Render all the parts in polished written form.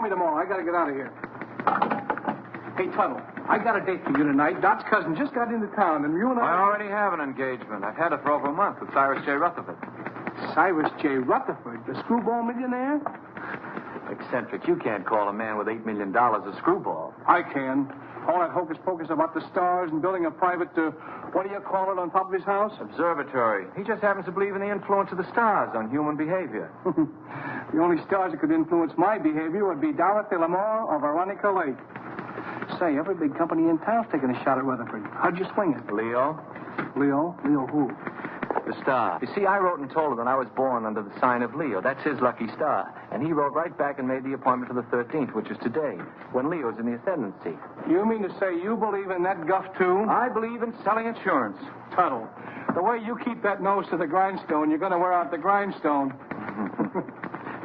Call me tomorrow. I gotta get out of here. Hey, Tuttle, I got a date for you tonight. Dot's cousin just got into town, and you and I already have an engagement. I've had it for over a month with Cyrus J. Rutherford. Cyrus J. Rutherford, the screwball millionaire? Eccentric. You can't call a man with $8 million a screwball. I can. All that hocus-pocus about the stars and building a private, what do you call it, on top of his house? Observatory. He just happens to believe in the influence of the stars on human behavior. The only stars that could influence my behavior would be Dorothy Lamour or Veronica Lake. Say, every big company in town's taking a shot at Rutherford. How'd you swing it? Leo? Leo? Leo who? The star. You see, I wrote and told him that I was born under the sign of Leo. That's his lucky star. And he wrote right back and made the appointment for the 13th, which is today, when Leo's in the ascendancy. You mean to say you believe in that guff, too? I believe in selling insurance. Tuttle, the way you keep that nose to the grindstone, you're going to wear out the grindstone.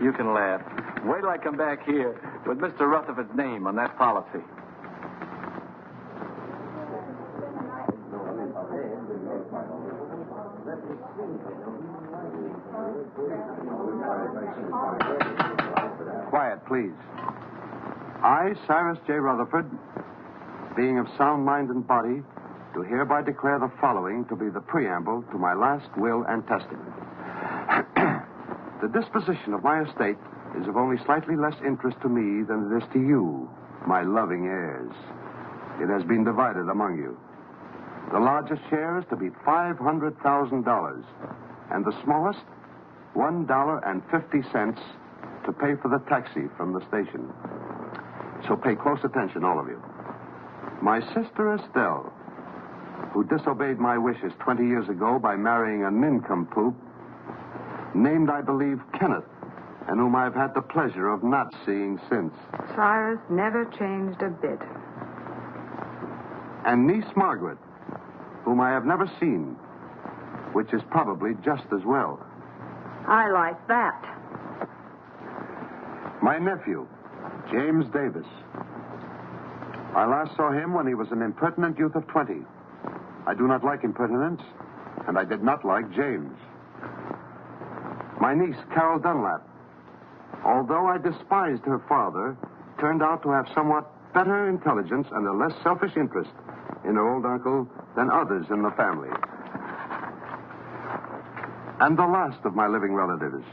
You can laugh. Wait till I come back here with Mr. Rutherford's name on that policy. Quiet, please. I, Cyrus J. Rutherford, being of sound mind and body, do hereby declare the following to be the preamble to my last will and testament. The disposition of my estate is of only slightly less interest to me than it is to you, my loving heirs. It has been divided among you. The largest share is to be $500,000, and the smallest, $1.50 to pay for the taxi from the station. So pay close attention, all of you. My sister Estelle, who disobeyed my wishes 20 years ago by marrying a nincompoop, named, I believe, Kenneth, and whom I've had the pleasure of not seeing since. Cyrus never changed a bit. And niece Margaret, whom I have never seen, which is probably just as well. I like that. My nephew, James Davis. I last saw him when he was an impertinent youth of 20. I do not like impertinence, and I did not like James. My niece, Carol Dunlap, although I despised her father, turned out to have somewhat better intelligence and a less selfish interest in her old uncle than others in the family. And the last of my living relatives,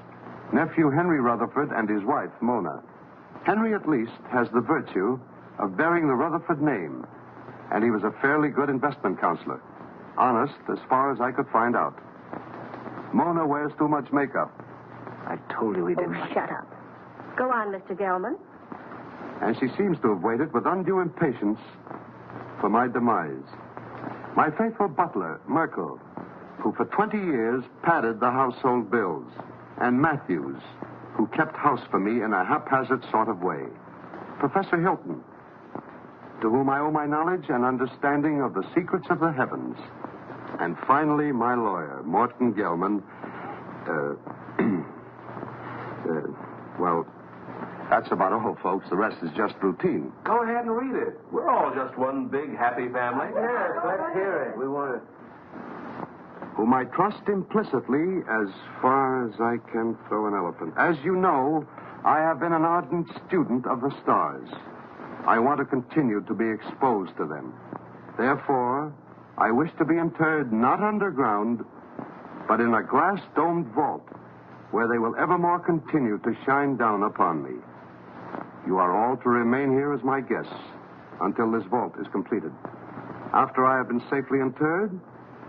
nephew Henry Rutherford and his wife, Mona. Henry, at least, has the virtue of bearing the Rutherford name, and he was a fairly good investment counselor. Honest, as far as I could find out. Mona wears too much makeup. I told you we didn't. Oh, shut up. Go on, Mr. Gelman. And she seems to have waited with undue impatience for my demise. My faithful butler, Merkel, who for 20 years padded the household bills, and Matthews, who kept house for me in a haphazard sort of way. Professor Hilton, to whom I owe my knowledge and understanding of the secrets of the heavens. And finally, my lawyer, Morton Gelman. Well, that's about all, folks. The rest is just routine. Go ahead and read it. We're all just one big happy family. Yes, let's hear it. We want to... Whom I trust implicitly as far as I can throw an elephant. As you know, I have been an ardent student of the stars. I want to continue to be exposed to them. Therefore, I wish to be interred not underground, but in a glass-domed vault where they will evermore continue to shine down upon me. You are all to remain here as my guests until this vault is completed. After I have been safely interred,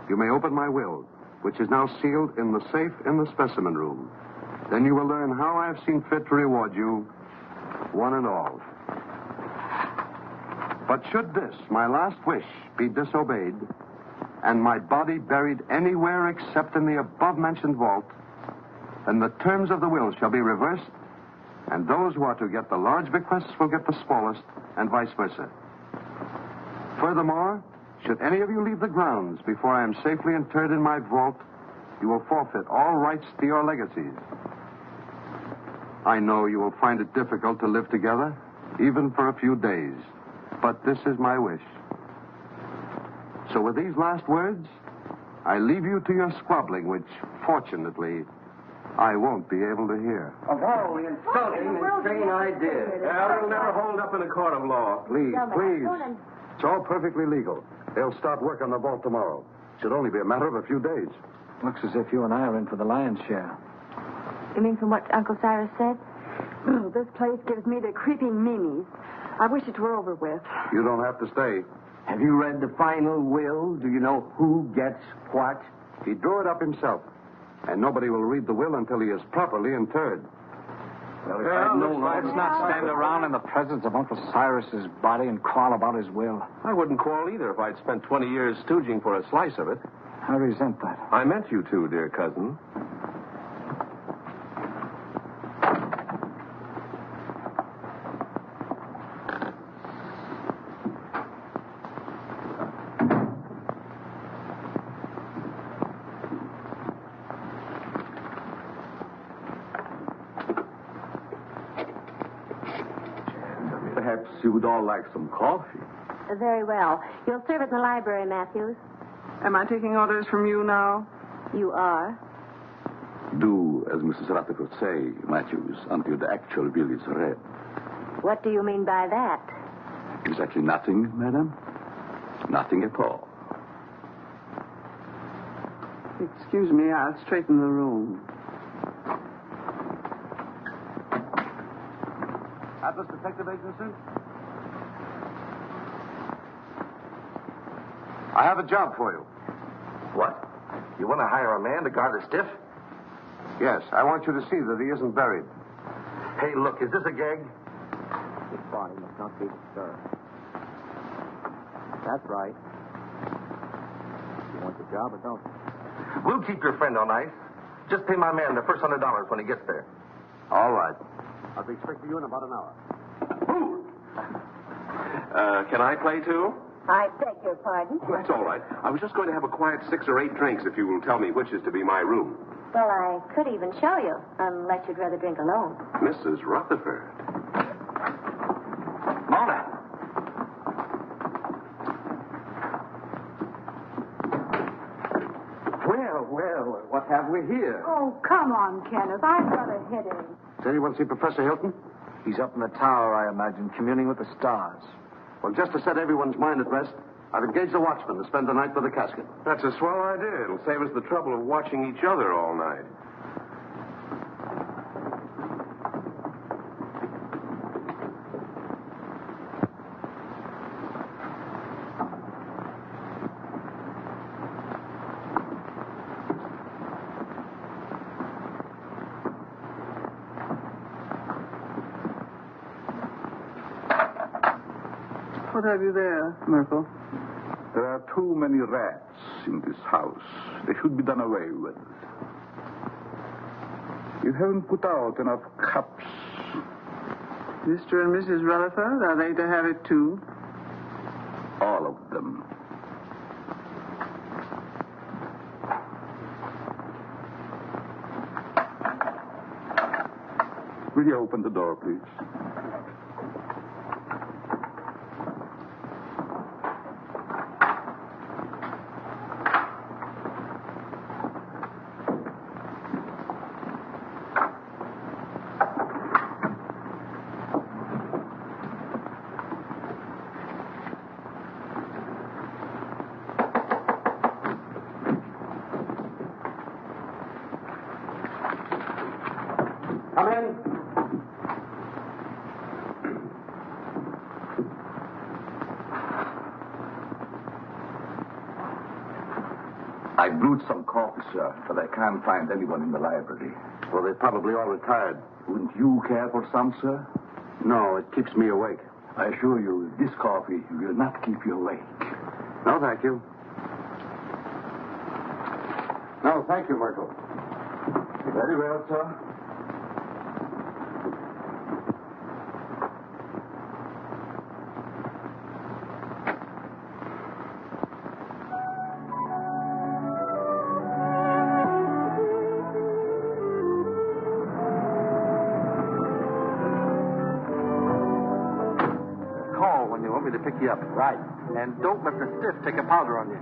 you may open my will, which is now sealed in the safe in the specimen room. Then you will learn how I have seen fit to reward you, one and all. But should this, my last wish, be disobeyed, and my body buried anywhere except in the above-mentioned vault, then the terms of the will shall be reversed, and those who are to get the large bequests will get the smallest, and vice versa. Furthermore, should any of you leave the grounds before I am safely interred in my vault, you will forfeit all rights to your legacies. I know you will find it difficult to live together, even for a few days, but this is my wish. So with these last words, I leave you to your squabbling, which, fortunately, I won't be able to hear. Of all the insulting and insane ideas. Yeah, it'll never hold up in a court of law. Please, please. It's all perfectly legal. They'll start work on the vault tomorrow. Should only be a matter of a few days. Looks as if you and I are in for the lion's share. You mean from what Uncle Cyrus said? This place gives me the creeping meanies. I wish it were over with. You don't have to stay. Have you read the final will? Do you know who gets what? He drew it up himself. And nobody will read the will until he is properly interred. Well, if Yeah, I'd known Let's not stand around in the presence of Uncle Cyrus's body and quarrel about his will. I wouldn't quarrel either if I'd spent 20 years stooging for a slice of it. I resent that. I meant you to, dear cousin. Perhaps you would all like some coffee. Very well. You'll serve it in the library, Matthews. Am I taking orders from you now? You are. Do as Mrs. Rutherford say, Matthews, until the actual will is read. What do you mean by that? Exactly nothing, madam? Nothing at all. Excuse me, I'll straighten the room. Atlas Detective Agency? I have a job for you. What? You want to hire a man to guard a stiff? Yes, I want you to see that he isn't buried. Hey, look, is this a gag? His body must not be disturbed. That's right. You want the job or don't? We'll keep your friend on ice. Just pay my man the first $100 when he gets there. All right. I'll be expecting you in about an hour. Can I play too? I beg your pardon. That's all right. I was just going to have a quiet 6 or 8 drinks if you will tell me which is to be my room. Well, I could even show you, unless you'd rather drink alone. Mrs. Rutherford. Mona! Well, what have we here? Oh, come on, Kenneth. I've got a headache. Does anyone see Professor Hilton? He's up in the tower, I imagine, communing with the stars. Well, just to set everyone's mind at rest, I've engaged a watchman to spend the night with the casket. That's a swell idea. It'll save us the trouble of watching each other all night. What have you there, Merkel? There are too many rats in this house. They should be done away with. You haven't put out enough cups. Mr. and Mrs. Rutherford, are they to have it too? All of them. Will you open the door, please? Come in. I brewed some coffee, sir, but I can't find anyone in the library. Well, they're probably all retired. Wouldn't you care for some, sir? No, it keeps me awake. I assure you, this coffee will not keep you awake. No, thank you. No, thank you, Merkel. Very well, sir. Call when you want me to pick you up. Right. And don't let the stiff take a powder on you.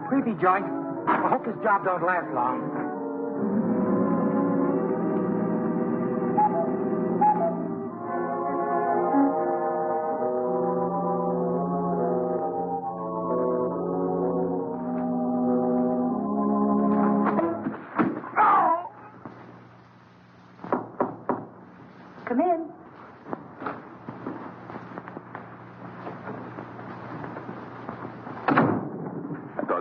Creepy joint. I hope this job don't last long.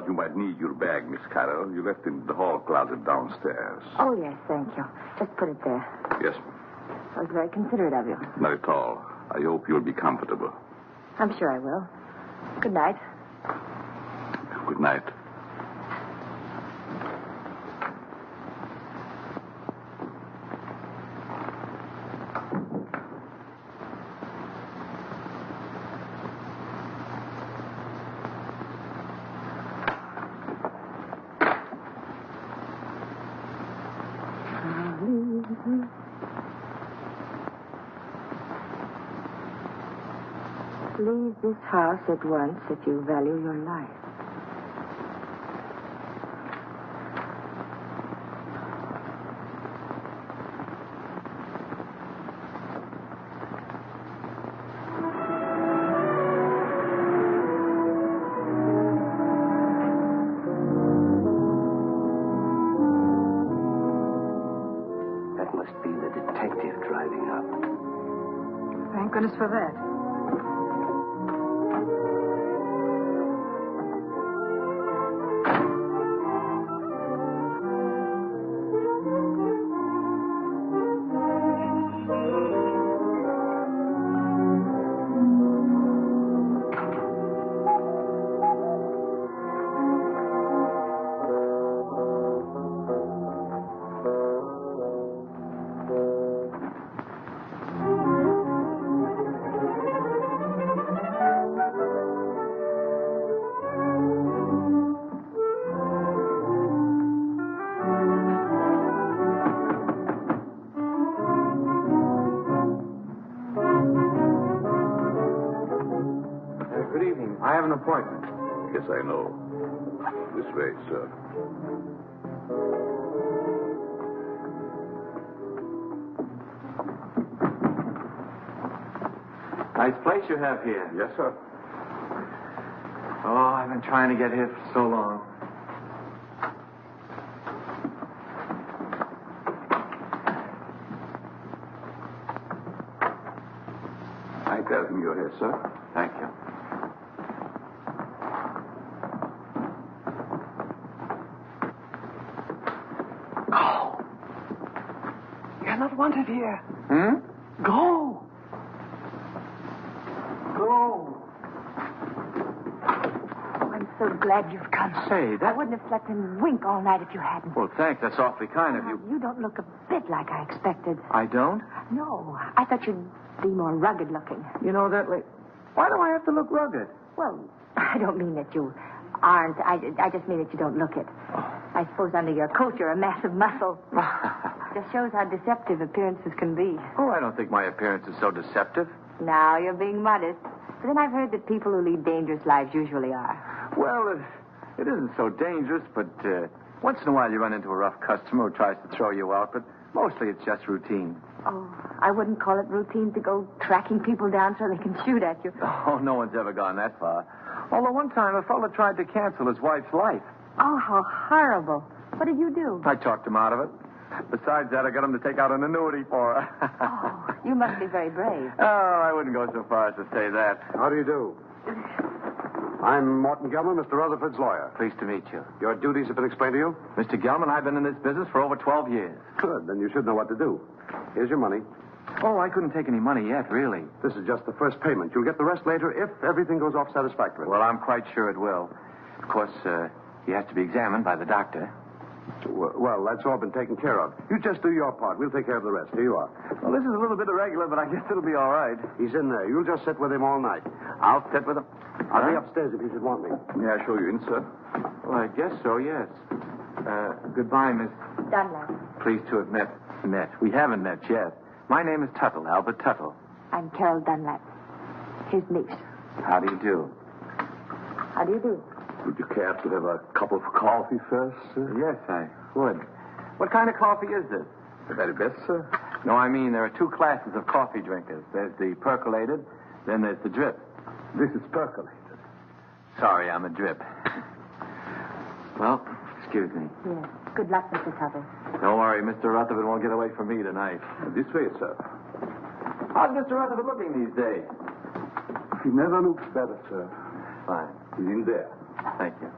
thought you might need your bag, Miss Carroll. You left it in the hall closet downstairs. Oh, yes, thank you. Just put it there. Yes, That was very considerate of you. not at all. I hope you'll be comfortable. I'm sure I will. Good night. Good night. Leave this house at once if you value your life. That must be the detective driving up. Thank goodness for that. Good evening. I have an appointment. Yes, I know. This way, sir. Nice place you have here. Yes, sir. Oh, I've been trying to get here for so long. I tell him you're here, sir. Thank you. Go. You're not wanted here. Hmm? Go. Go. I'm so glad you've come. Say, I that... wouldn't have slept and wink all night if you hadn't. Well, thanks. That's awfully kind of you. You don't look a bit like I expected. I don't? No, I thought you'd be more rugged looking. You know, that way... Why do I have to look rugged? Well, I don't mean that you aren't. I just mean that you don't look it. I suppose under your coat you're a mass of muscle. Just shows how deceptive appearances can be. Oh, I don't think my appearance is so deceptive. Now you're being modest. But then I've heard that people who lead dangerous lives usually are. Well, it isn't so dangerous, but once in a while you run into a rough customer who tries to throw you out, but mostly it's just routine. Oh, I wouldn't call it routine to go tracking people down so they can shoot at you. Oh, no one's ever gone that far. Although one time a fellow tried to cancel his wife's life. Oh, how horrible. What did you do? I talked him out of it. Besides that, I got him to take out an annuity for her. Oh, you must be very brave. Oh, I wouldn't go so far as to say that. How do you do? I'm Morton Gelman, Mr. Rutherford's lawyer. Pleased to meet you. Your duties have been explained to you? Mr. Gelman, I've been in this business for over 12 years. Good. Then you should know what to do. Here's your money. Oh, I couldn't take any money yet, really. This is just the first payment. You'll get the rest later if everything goes off satisfactorily. Well, I'm quite sure it will. Of course, he has to be examined by the doctor. Well, that's all been taken care of. You just do your part. We'll take care of the rest. Here you are. Well, this is a little bit irregular, but I guess it'll be all right. He's in there. You'll just sit with him all night. I'll sit with him. I'll be upstairs if you should want me. May I show you in, sir? Well, I guess so, yes. Goodbye, Miss. Dunlap. Pleased to have met. We haven't met yet. My name is Tuttle, Albert Tuttle. I'm Carol Dunlap, his niece. How do you do? How do you do? Would you care to have a cup of coffee first, sir? Yes, I would. What kind of coffee is this? The very best, sir. No, I mean, there are two classes of coffee drinkers. There's the percolated, then there's the drip. This is percolated. Sorry, I'm a drip. Well, excuse me. Yes. Good luck, Mr. Tuttle. Don't worry, Mr. Rutherford won't get away from me tonight. This way, sir. How's Mr. Rutherford looking these days? He never looks better, sir. Fine. He's in there. Thank you.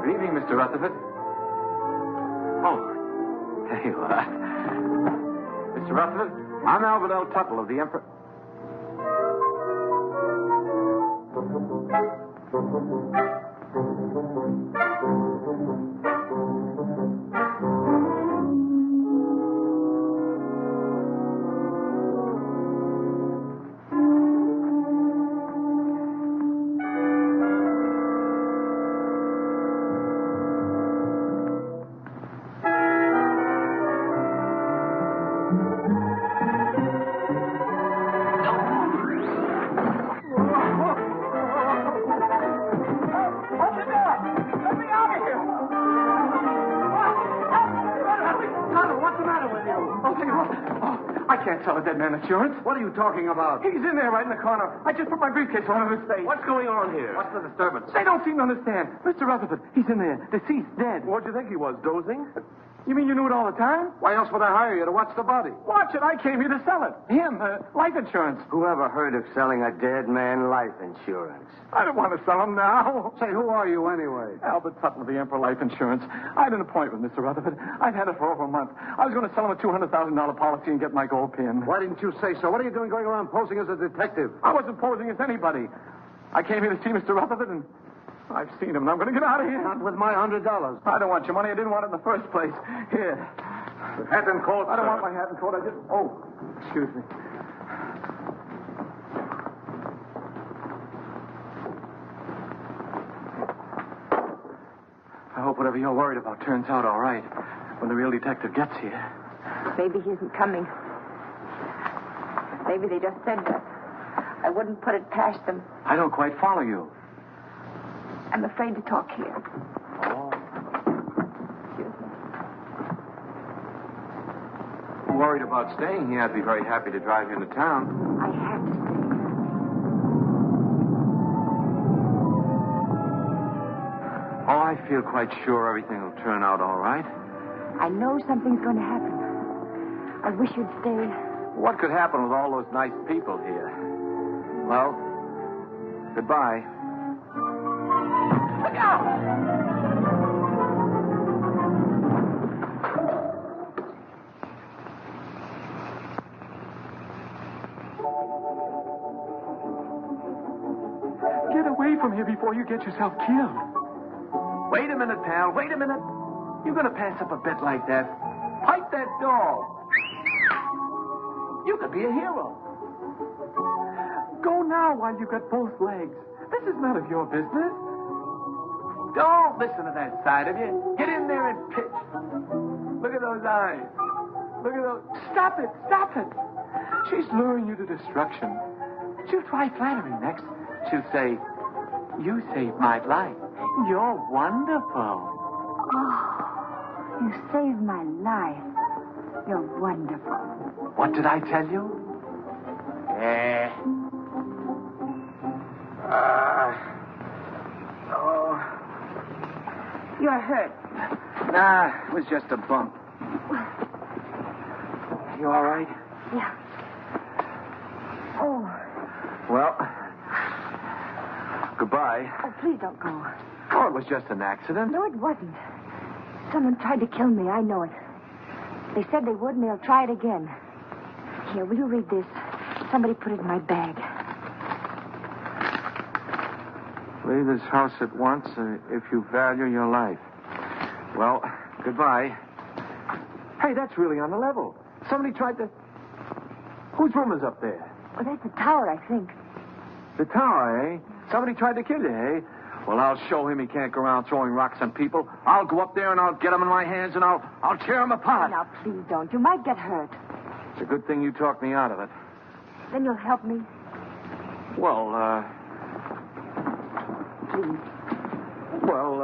Good evening, Mr. Rutherford. Oh, there you are. Mr. Rutherford, I'm Albert Tuttle of the Emperor. Tell a dead man insurance. What are you talking about? He's in there right in the corner. I just put my briefcase on his face. What's going on here? What's the disturbance? They don't seem to understand. Mr. Rutherford, he's in there. Deceased, dead. What'd you think he was, dozing? You mean you knew it all the time? Why else would I hire you to watch the body? Watch it. I came here to sell it. Him, life insurance. Whoever heard of selling a dead man life insurance? I don't want to sell him now. Say, who are you anyway? Albert Tuttle of the Emperor Life Insurance. I had an appointment, Mr. Rutherford. I've had it for over a month. I was going to sell him a $200,000 policy and get my gold pin. Why didn't you say so? What are you doing going around posing as a detective? I wasn't posing as anybody. I came here to see Mr. Rutherford, and I've seen him, and I'm going to get out of here. Not with my $100. I don't want your money. I didn't want it in the first place. Here. Hat and coat, I don't sir. want my hat and coat. I just... Oh, excuse me. I hope whatever you're worried about turns out all right when the real detective gets here. Maybe he isn't coming. Maybe they just said that. I wouldn't put it past them. I don't quite follow you. I'm afraid to talk here. Oh. Excuse me. Worried about staying here. I'd be very happy to drive you into town. I have to stay. Oh, I feel quite sure everything will turn out all right. I know something's going to happen. I wish you'd stay. What could happen with all those nice people here? Well, goodbye. Look out! Get away from here before you get yourself killed. Wait a minute, pal. Wait a minute. You're going to pass up a bet like that. Pipe that dog. You could be a hero. Go now while you've got both legs. This is none of your business. Don't listen to that side of you. Get in there and pitch. Look at those eyes. Look at those. Stop it. Stop it. She's luring you to destruction. She'll try flattery next. She'll say, "You saved my life. You're wonderful." Oh, you saved my life. You're wonderful. What did I tell you? You're hurt. Nah, it was just a bump. You all right? Yeah. Oh. Well, goodbye. Oh, please don't go. Oh, it was just an accident. No, it wasn't. Someone tried to kill me. I know it. They said they would, and they'll try it again. Here, will you read this? Somebody put it in my bag. Leave this house at once if you value your life. Well, goodbye. Hey, that's really on the level. Somebody tried to... Whose room is up there? Oh, that's the tower, I think. The tower, eh? Somebody tried to kill you, eh? Well, I'll show him he can't go around throwing rocks on people. I'll go up there and I'll get him in my hands and I'll tear him apart. Now, please don't. You might get hurt. It's a good thing you talked me out of it. Then you'll help me. Well, Please. Well,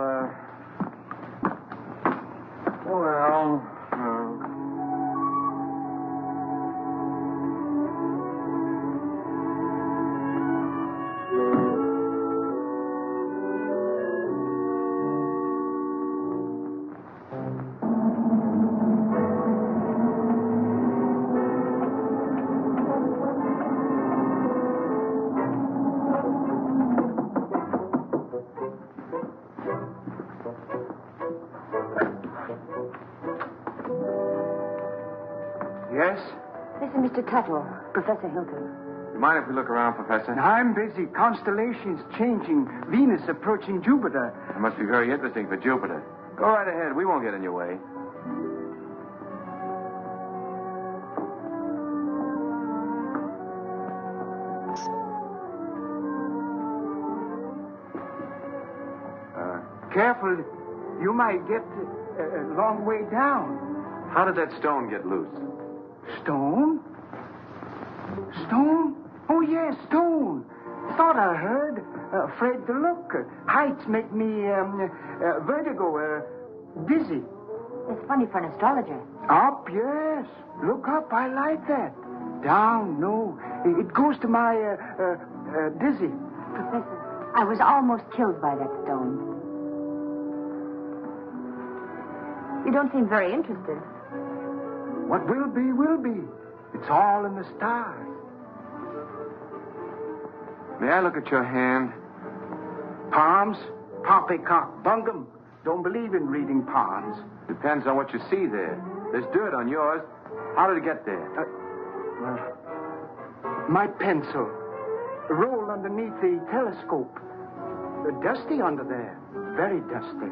is Mr. Tuttle, Professor Hilton. You mind if we look around, Professor? I'm busy. Constellations changing. Venus approaching Jupiter. It must be very interesting for Jupiter. Go right ahead. We won't get in your way. Careful. You might get a long way down. How did that stone get loose? Stone? Stone? Oh, yes, stone. Thought I heard. Afraid to look. Heights make me vertigo, dizzy. It's funny for an astrologer. Up, yes. Look up. I like that. Down, no. It goes to my dizzy. Professor, I was almost killed by that stone. You don't seem very interested. What will be, will be. It's all in the stars. May I look at your hand? Palms? Poppycock bungum. Don't believe in reading palms. Depends on what you see there. There's dirt on yours. How did it get there? My pencil. Rolled underneath the telescope. Dusty under there. Very dusty.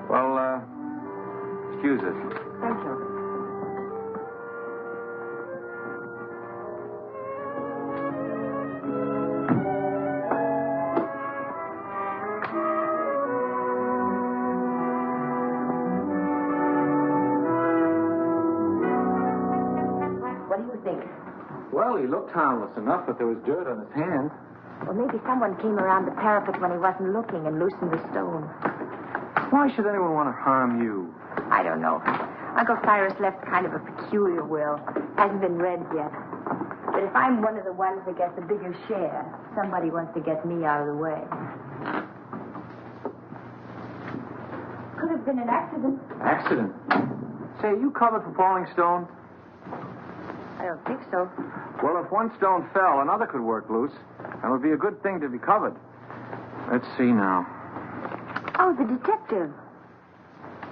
Well, excuse us. Thank you. What do you think? Well, he looked harmless enough, but there was dirt on his hand. Well, maybe someone came around the parapet when he wasn't looking and loosened the stone. Why should anyone want to harm you? I don't know. Uncle Cyrus left kind of a peculiar will. Hasn't been read yet. But if I'm one of the ones that gets a bigger share, somebody wants to get me out of the way. Could have been an accident. Accident? Say, are you covered for falling stones? I don't think so. Well, if one stone fell, another could work loose. That would be a good thing to be covered. Let's see now. Oh, the detective.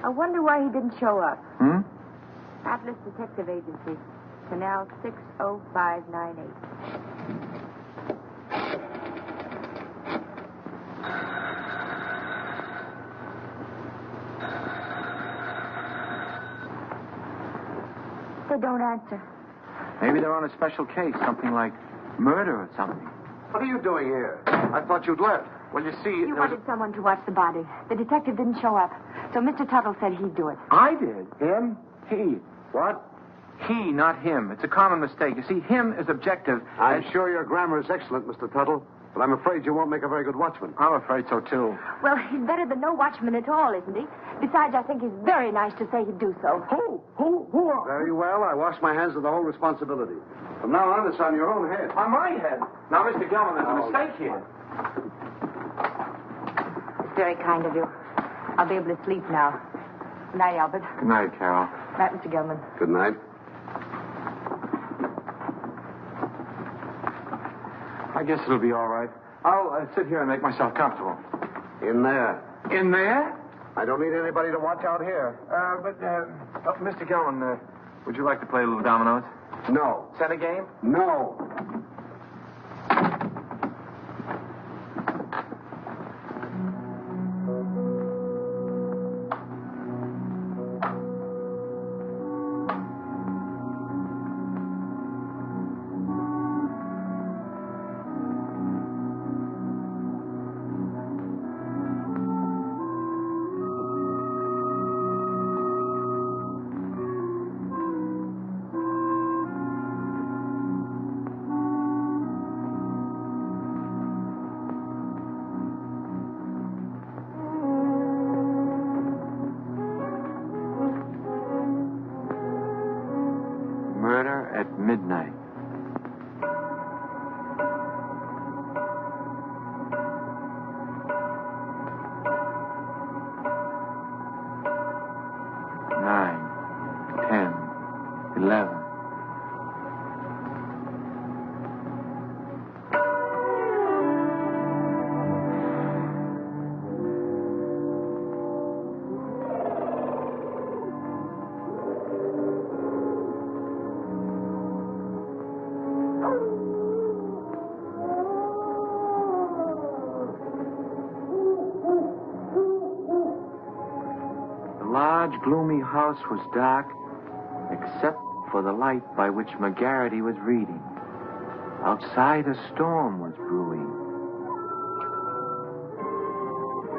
I wonder why he didn't show up. Atlas Detective Agency. Canal 60598. They don't answer. Maybe they're on a special case, something like murder or something. What are you doing here? I thought you'd left. Well, you see... You wanted someone to watch the body. The detective didn't show up. So Mr. Tuttle said he'd do it. I did. Him? He. What? He, not him. It's a common mistake. You see, him is objective. I'm sure your grammar is excellent, Mr. Tuttle, but I'm afraid you won't make a very good watchman. I'm afraid so, too. Well, he's better than no watchman at all, isn't he? Besides, I think he's very nice to say he'd do so. Who are... Very well. I wash my hands of the whole responsibility. From now on, it's on your own head. On my head. Now, Mr. Gelman, there's a mistake here. It's very kind of you. I'll be able to sleep now. Good night, Albert. Good night, Carol. Night, Mr. Gelman. Good night. I guess it'll be all right. I'll sit here and make myself comfortable. In there. In there? I don't need anybody to watch out here. Mr. Gelman, would you like to play a little dominoes? No. Set a game? No. Murder at midnight. Nine, 10, 11. large, gloomy house was dark, except for the light by which McGarity was reading. Outside, a storm was brewing.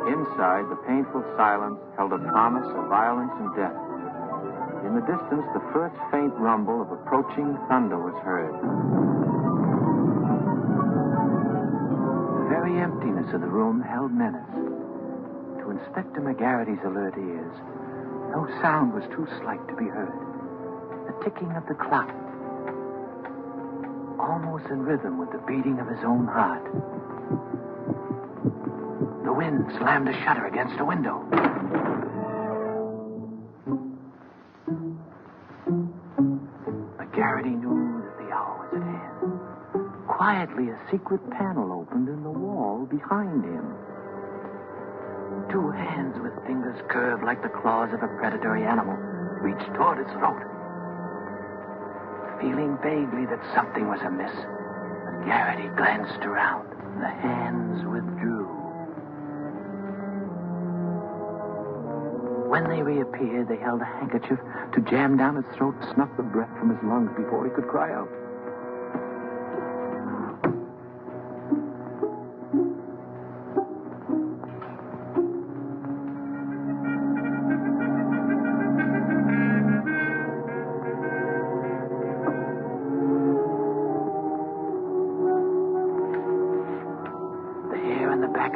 Inside, the painful silence held a promise of violence and death. In the distance, the first faint rumble of approaching thunder was heard. The very emptiness of the room held menace. To Inspector McGarity's alert ears, no sound was too slight to be heard. The ticking of the clock, almost in rhythm with the beating of his own heart. The wind slammed a shutter against a window. McGarity knew that the hour was at hand. Quietly, a secret panel opened in the wall behind him. Two hands with fingers curved like the claws of a predatory animal reached toward his throat. Feeling vaguely that something was amiss, McGarity glanced around. The hands withdrew. When they reappeared, they held a handkerchief to jam down his throat and snuff the breath from his lungs before he could cry out.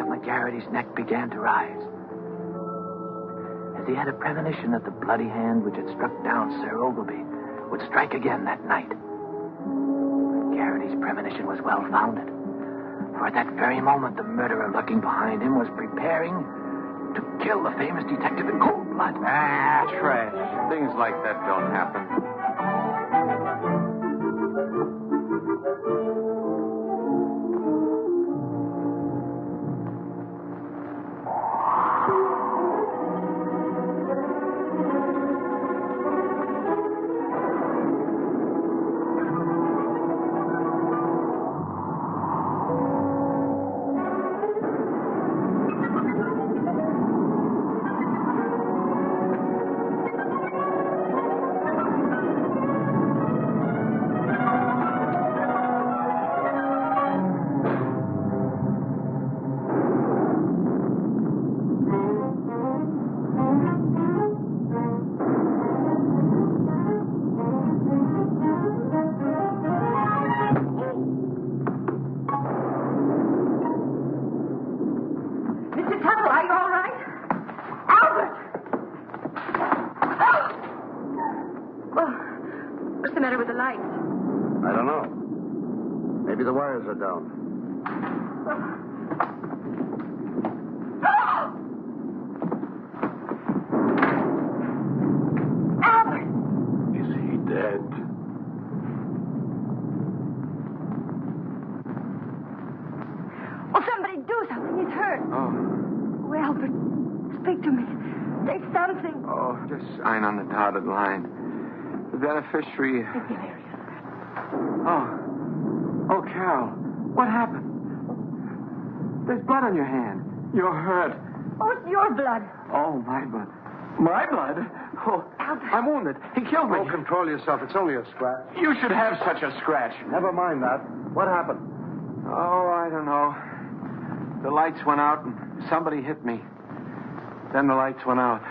McGarity's neck began to rise. As he had a premonition that the bloody hand which had struck down Sir Ogilvy would strike again that night. McGarity's premonition was well-founded. For at that very moment, the murderer lurking behind him was preparing to kill the famous detective in cold blood. Ah, trash. Things like that don't happen. Are down. Albert! Is he dead? Oh, somebody do something. He's hurt. Oh. Oh, Albert, speak to me. Say something. Oh, just sign on the dotted line. The beneficiary... It's hilarious. Oh, Carol, what happened? There's blood on your hand. You're hurt. Oh, it's your blood. Oh, my blood. My blood? Oh, Albert. I'm wounded. He killed me. Oh, control yourself. It's only a scratch. You should have such a scratch. Never mind that. What happened? Oh, I don't know. The lights went out and somebody hit me. Then the lights went out.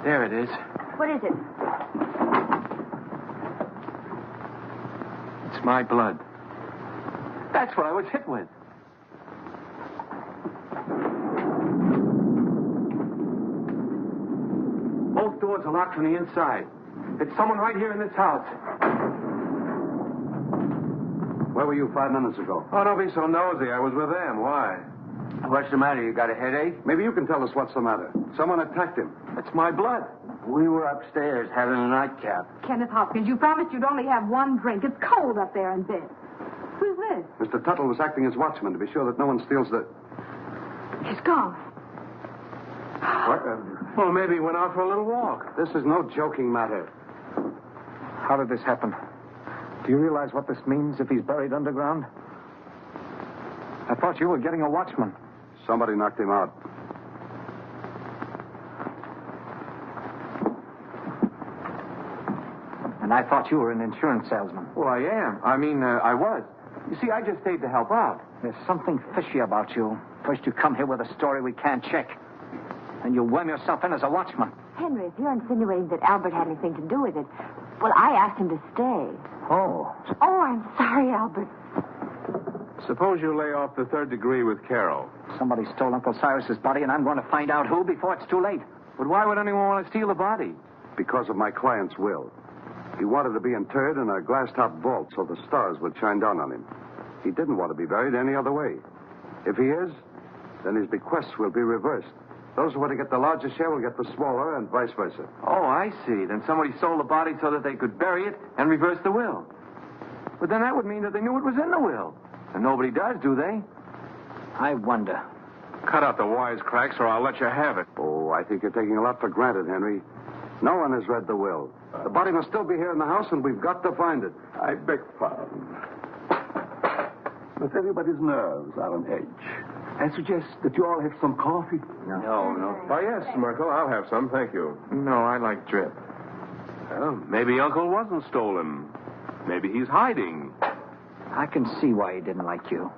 There it is. What is it? It's my blood. That's what I was hit with. Both doors are locked from the inside. It's someone right here in this house. Where were you 5 minutes ago? Oh, don't be so nosy. I was with them. Why? What's the matter? You got a headache? Maybe you can tell us what's the matter. Someone attacked him. It's my blood. We were upstairs having a nightcap. Kenneth Hopkins, you promised you'd only have one drink. It's cold up there in bed. Who's this? Mr. Tuttle was acting as watchman to be sure that no one steals the... He's gone. What? Well, maybe he went out for a little walk. This is no joking matter. How did this happen? Do you realize what this means if he's buried underground? I thought you were getting a watchman. Somebody knocked him out. And I thought you were an insurance salesman. Well, I am. I was. You see, I just stayed to help out. There's something fishy about you. First you come here with a story we can't check. And you worm yourself in as a watchman. Henry, if you're insinuating that Albert had anything to do with it, well, I asked him to stay. Oh. Oh, I'm sorry, Albert. Suppose you lay off the third degree with Carol. Somebody stole Uncle Cyrus's body, and I'm going to find out who before it's too late. But why would anyone want to steal the body? Because of my client's will. He wanted to be interred in a glass-top vault so the stars would shine down on him. He didn't want to be buried any other way. If he is, then his bequests will be reversed. Those who want to get the larger share will get the smaller, and vice versa. Oh, I see. Then somebody sold the body so that they could bury it and reverse the will. But then that would mean that they knew it was in the will. And nobody does, do they? I wonder. Cut out the wisecracks or I'll let you have it. Oh, I think you're taking a lot for granted, Henry. No one has read the will. The body must still be here in the house, and we've got to find it. I beg pardon. But everybody's nerves are on edge. I suggest that you all have some coffee. No. Oh, yes, Merkel, I'll have some, thank you. No, I like drip. Well, maybe Uncle wasn't stolen. Maybe he's hiding. I can see why he didn't like you.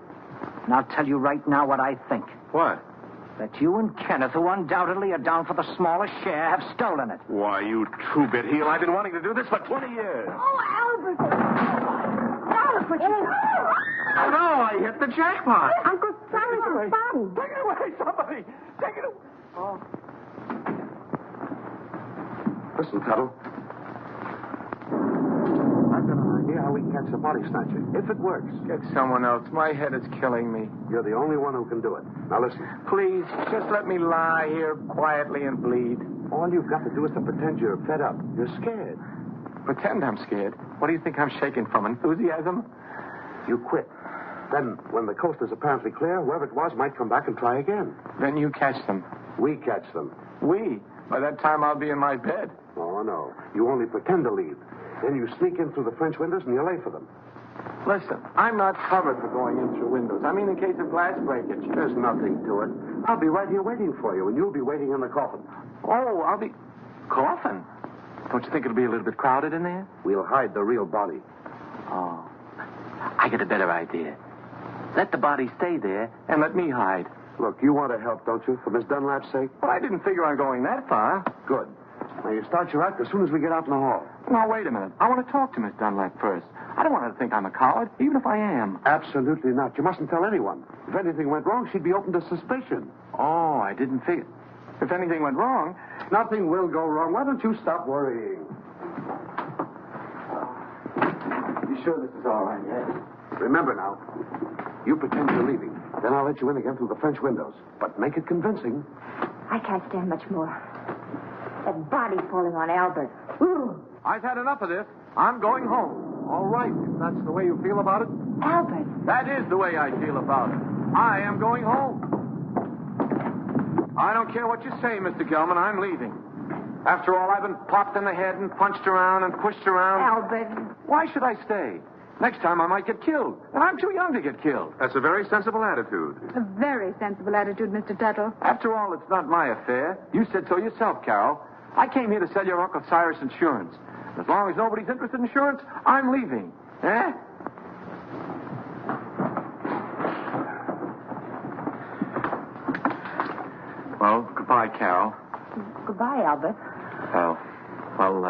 And I'll tell you right now what I think. What? That you and Kenneth, who undoubtedly are down for the smallest share, have stolen it. Why, you two-bit heel, I've been wanting to do this for 20 years. Oh, Albert! Albert, Oh, no, I hit the jackpot. Uncle Cyrus's body. Take it away, somebody. Take it away. Oh. Listen, Tuttle. I've got an idea how we can catch the body snatcher. If it works. Get someone else. My head is killing me. You're the only one who can do it. Now listen. Please, just let me lie here quietly and bleed. All you've got to do is to pretend you're fed up. You're scared. Pretend I'm scared. What do you think I'm shaking from? Enthusiasm? You quit. Then, when the coast is apparently clear, whoever it was might come back and try again. Then you catch them. We catch them. We? By that time, I'll be in my bed. Oh, no. You only pretend to leave. Then you sneak in through the French windows and you lay for them. Listen, I'm not covered for going in through windows. I mean, in case of glass breakage. There's nothing to it. I'll be right here waiting for you, and you'll be waiting in the coffin. Oh, I'll be... Coffin? Don't you think it'll be a little bit crowded in there? We'll hide the real body. Oh. I get a better idea. Let the body stay there and let me hide. Look, you want to help, don't you, for Miss Dunlap's sake? Well, I didn't figure on going that far. Good. Now, you start your act as soon as we get out in the hall. Now, wait a minute. I want to talk to Miss Dunlap first. I don't want her to think I'm a coward, even if I am. Absolutely not. You mustn't tell anyone. If anything went wrong, she'd be open to suspicion. Oh, I didn't figure. If anything went wrong... Nothing will go wrong. Why don't you stop worrying? You sure this is all right, yes? Remember now, you pretend you're leaving. Then I'll let you in again through the French windows. But make it convincing. I can't stand much more. That body falling on Albert. Ooh. I've had enough of this. I'm going home. All right, if that's the way you feel about it. Albert. That is the way I feel about it. I am going home. I don't care what you say, Mr. Gelman. I'm leaving. After all, I've been popped in the head and punched around and pushed around. Albert. Why should I stay? Next time I might get killed. And I'm too young to get killed. That's a very sensible attitude. A very sensible attitude, Mr. Tuttle. After all, it's not my affair. You said so yourself, Carol. I came here to sell your Uncle Cyrus insurance. As long as nobody's interested in insurance, I'm leaving. Eh? Well, goodbye, Carol. Goodbye, Albert. Oh, well,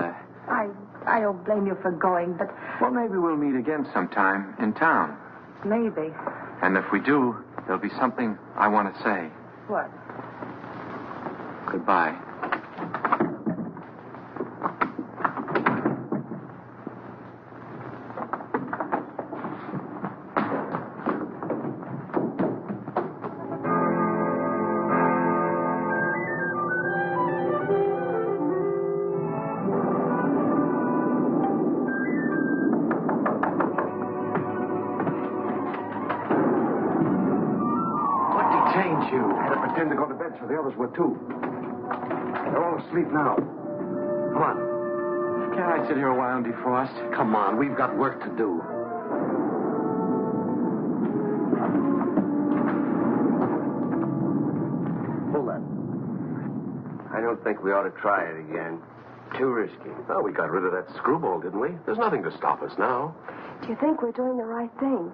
I don't blame you for going, but well, maybe we'll meet again sometime in town. maybe. And if we do, there'll be something I want to say. What? Goodbye. To go to bed, so the others were too. They're all asleep now. Come on. Can't I sit here a while and defrost? Come on, we've got work to do. Pull that. I don't think we ought to try it again. Too risky. Well, we got rid of that screwball, didn't we? There's nothing to stop us now. Do you think we're doing the right thing?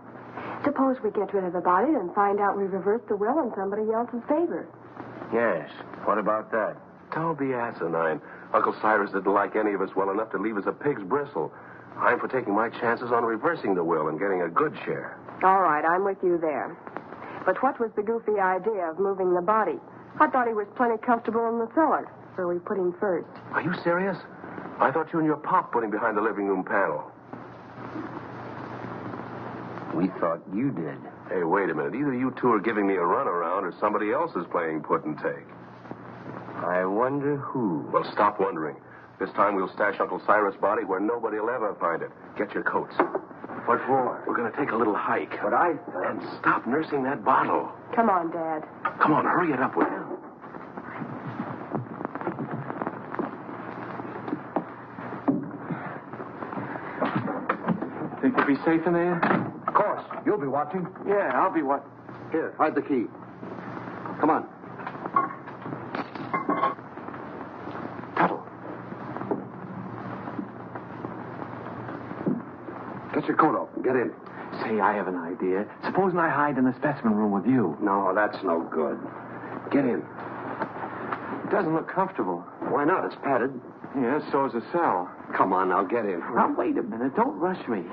Suppose we get rid of the body and find out we reversed the will in somebody else's favor. Yes. What about that? Don't be asinine. Uncle Cyrus didn't like any of us well enough to leave us a pig's bristle. I'm for taking my chances on reversing the will and getting a good share. All right, I'm with you there. But what was the goofy idea of moving the body? I thought he was plenty comfortable in the cellar, so we put him first. Are you serious? I thought you and your pop put him behind the living room panel. We thought you did. Hey, wait a minute. Either you two are giving me a runaround or somebody else is playing put and take. I wonder who. Well, stop wondering. This time we'll stash Uncle Cyrus' body where nobody will ever find it. Get your coats. What for? We're going to take a little hike. But I... And stop nursing that bottle. Come on, Dad. Come on, hurry it up, will you? Think you'll be safe in there? Of course. You'll be watching. Yeah, I'll be what? Here, hide the key. Come on. Tuttle. Get your coat off and get in. Say, I have an idea. Supposing I hide in the specimen room with you. No, that's no good. Get in. It doesn't look comfortable. Why not? It's padded. Yeah, so's a cell. Come on, now get in. Now, wait a minute. Don't rush me.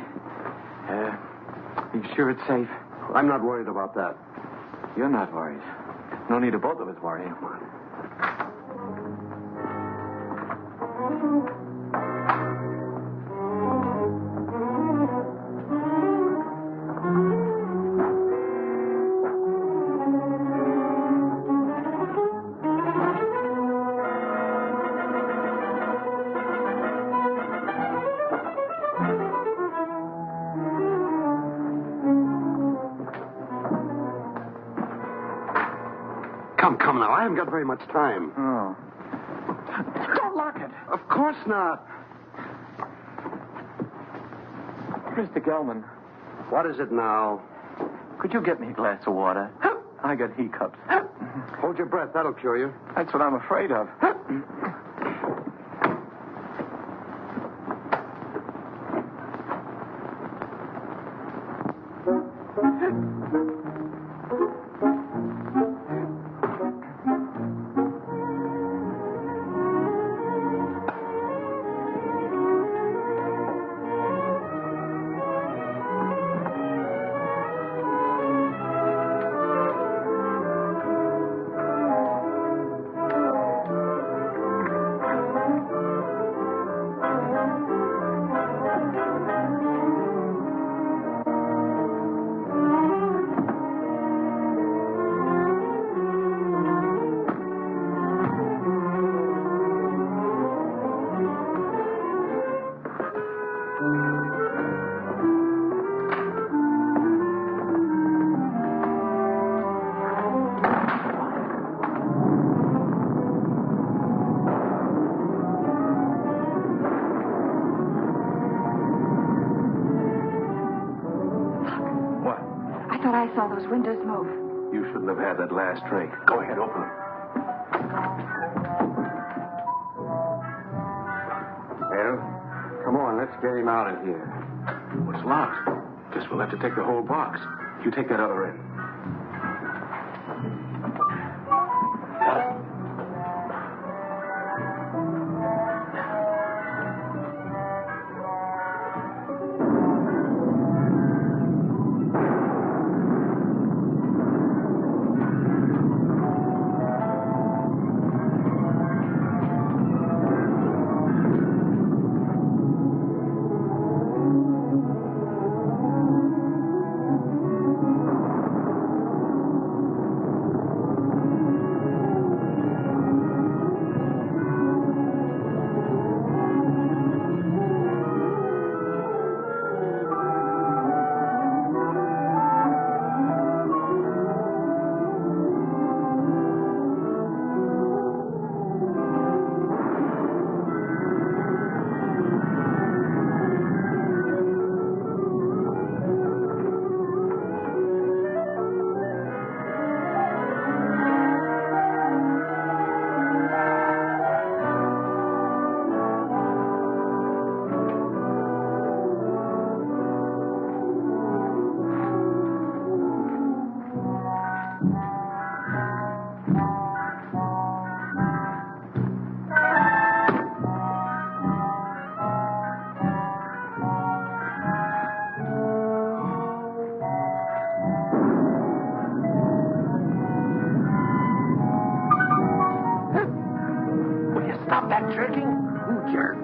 You sure it's safe? I'm not worried about that. You're not worried. No need of both of us worrying. Come on. Come now. I haven't got very much time. Oh. Don't lock it. Of course not. Mr. Gelman, What is it now? could you get me a glass of water? I got hiccups. Hold your breath. That'll cure you. That's what I'm afraid of. I saw those windows move. You shouldn't have had that last drink. Go ahead, open them. Well, come on. Let's get him out of here. Well, it's locked. Guess we'll have to take the whole box. You take that other end.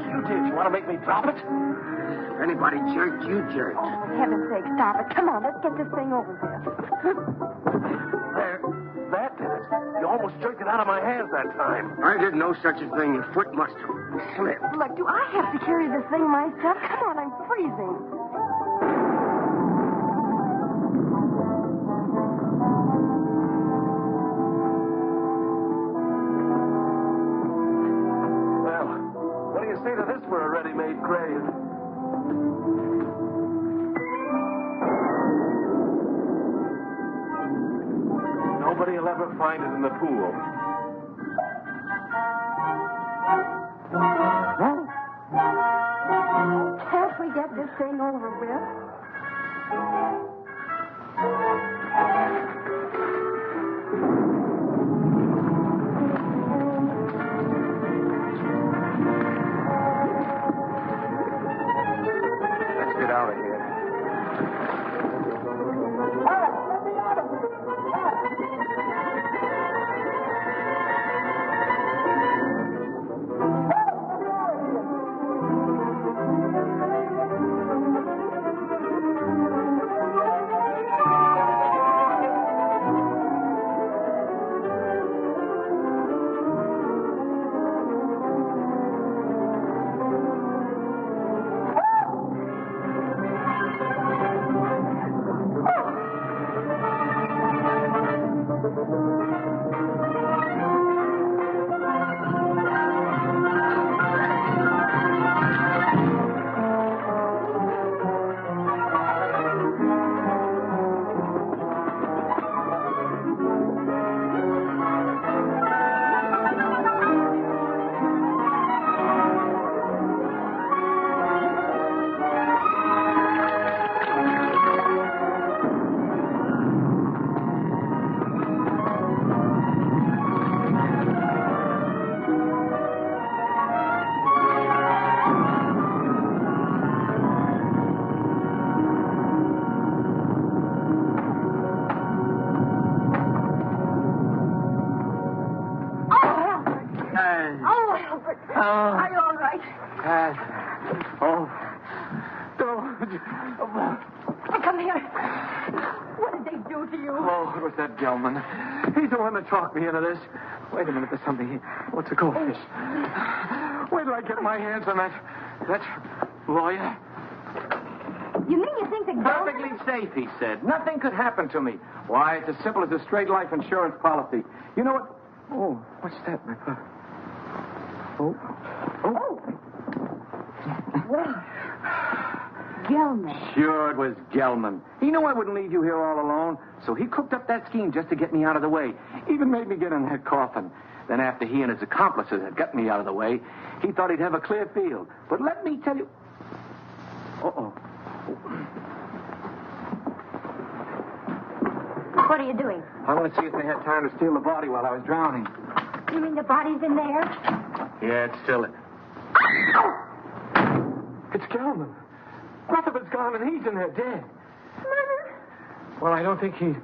You did. You want to make me drop it? If anybody jerked, you jerked. Oh, for heaven's sake, stop it. Come on, let's get this thing over with. There. That did it. You almost jerked it out of my hands that time. I did no such a thing. Your foot must have slipped. Look, do I have to carry this thing myself? Come on, I'm freezing. Well, what do you say to this for a ready-made grave? Nobody will ever find it in the pool. Can't we get this thing over with? Let's get out of here. Are you all right? Come here. What did they do to you? Oh, it was that Gelman. He's the one that talked me into this. Wait a minute, there's something here. What's a goldfish? Where do I get my hands on that lawyer? You mean you think the Perfectly safe, he said. Nothing could happen to me. Why, it's as simple as a straight life insurance policy. You know what? Oh, what's that, my brother? Oh. Well, Gelman. Sure, it was Gelman. He knew I wouldn't leave you here all alone, so he cooked up that scheme just to get me out of the way. Even made me get in that coffin. Then after he and his accomplices had got me out of the way, he thought he'd have a clear field. But let me tell you... Uh-oh. What are you doing? I want to see if they had time to steal the body while I was drowning. You mean the body's in there? Yeah, it's still... It's Gelman. Rutherford's gone and he's in there dead. Murder? Well, I don't think he'd